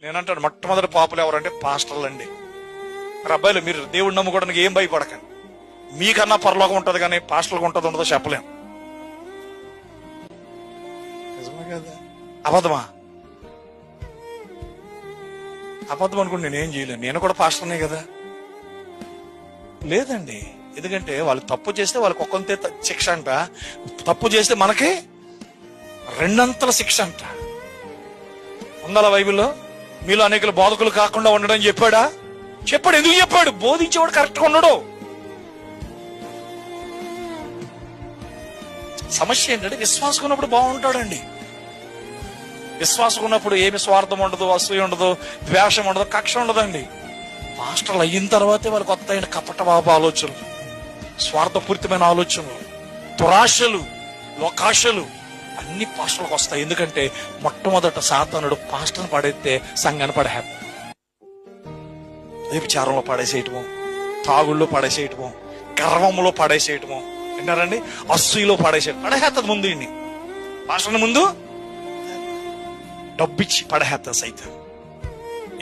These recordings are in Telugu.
నేనంటాను మొట్టమొదటి పాపులు ఎవరంటే పాస్టర్లు అండి. మరి అబ్బాయిలు మీరు దేవుడు నమ్ముకోవడానికి ఏం భయపడకండి. మీకన్నా పరలోకం ఉంటుంది కానీ పాస్టర్లకు ఉంటుంది ఉండదో చెప్పలేం. నిజమే కదా? అబద్ధమా? అబద్ధం అనుకుంటే నేనేం చేయలేను. నేను కూడా పాస్టర్నే కదా. లేదండి, ఎందుకంటే వాళ్ళు తప్పు చేస్తే వాళ్ళకి ఒకంతే శిక్ష అంట, తప్పు చేస్తే మనకి రెండంతల శిక్ష అంట. ఉండాల బైబిల్లో? మీలో అనేకలు బోధకులు కాకుండా ఉండడం చెప్పాడా? చెప్పాడు. ఎందుకు చెప్పాడు? బోధించేవాడు కరెక్ట్గా ఉండడు. సమస్య ఏంటంటే విశ్వాసం ఉన్నప్పుడు బాగుంటాడండి. విశ్వాసం ఉన్నప్పుడు ఏమి స్వార్థం ఉండదు, అసూయ ఉండదు, ద్వేషం ఉండదు, కక్ష ఉండదండి. మాస్టర్లు అయిన తర్వాతే వాళ్ళకి కొత్త అయిన కపటబాబు ఆలోచనలు, స్వార్థపూరితమైన ఆలోచనలు, దురాశలు, లోకాశలు అన్ని పాస్టర్లకు వస్తాయి. ఎందుకంటే మొట్టమొదట సాతానుడు పాస్టర్ని పడేస్తే సంఘాన్ని పడేస్తాడు. వ్యభిచారంలో పడేసేయటము, తాగుళ్ళలో పడేసేయటము, గర్వంలో పడేసేయటము, విన్నారండి, అసూయలో పడేసేది ముందు ఇన్ని పాస్టర్ని ముందు డబ్బిచ్చి పడేస్తాడు సైతం.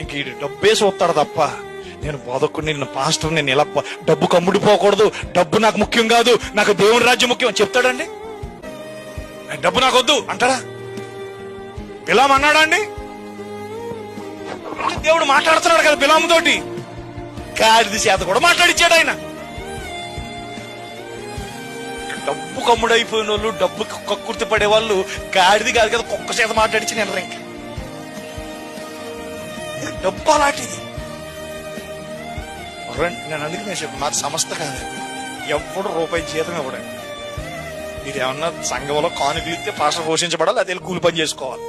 ఇంక ఈ డబ్బే చూస్తాడు తప్ప నేను బోధకుడిని, నేను పాస్టర్, నేను ఇలా డబ్బు కమ్ముడిపోకూడదు, డబ్బు నాకు ముఖ్యం కాదు, నాకు దేవుని రాజ్యం ముఖ్యం అని చెప్తాడండి. డబ్బు నాకు వద్దు అంటాడా? బిలాం అన్నాడా అండి? దేవుడు మాట్లాడుతున్నాడు కదా బిలాము తోటి. గాడిద చేత కూడా మాట్లాడిచ్చాడు ఆయన. డబ్బు కమ్ముడైపోయిన వాళ్ళు, డబ్బు కక్కుర్తి పడే వాళ్ళు గాడిది కాదు కదా కుక్క చేత మాట్లాడిచ్చి నేను ఇంకా డబ్బు అలాంటిది. నేను అందుకే నేను చెప్పాను, నాకు సంస్థ కాదు, ఎవడు రూపాయి జీతం ఇవ్వడండి. మీరు ఏమన్నా సంఘంలో కానుకలు ఇస్తే పాస్టర్ పోషించబడాలి, అదే కూలి పని చేసుకోవాలి.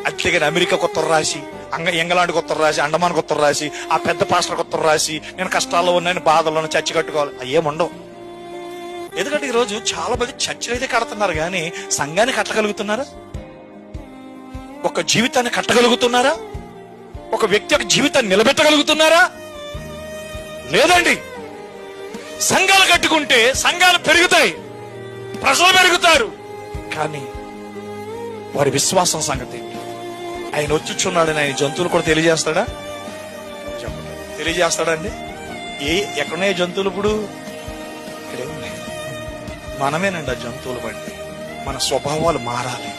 అట్లేగాని అమెరికా కొత్త రాసి, ఇంగ్లాండ్ కొత్త రాసి, అండమాన్ కొత్త రాసి, ఆ పెద్ద పాస్టర్ కొత్త రాసి నేను కష్టాల్లో ఉన్నాను, బాధల్లో చర్చి కట్టుకోవాలి, అయ్యేముండవు. ఎందుకంటే ఈరోజు చాలా మంది చర్చలు అయితే కడుతున్నారు కానీ సంఘాన్ని కట్టగలుగుతున్నారా? ఒక జీవితాన్ని కట్టగలుగుతున్నారా? ఒక వ్యక్తి యొక్క జీవితాన్ని నిలబెట్టగలుగుతున్నారా? లేదండి. సంఘాలు కట్టుకుంటే సంఘాలు పెరుగుతాయి, ప్రజలు పెరుగుతారు, కానీ వారి విశ్వాసం సంగతి ఆయన వచ్చుచున్నాడని ఆయన జంతువులు కూడా తెలియజేస్తాడా? తెలియజేస్తాడండి. ఎక్కడున్నాయి జంతువులు? ఇప్పుడు ఇక్కడే ఉన్నాయి. మనమేనండి ఆ జంతువులు బట్టి మన స్వభావాలు మారాలి.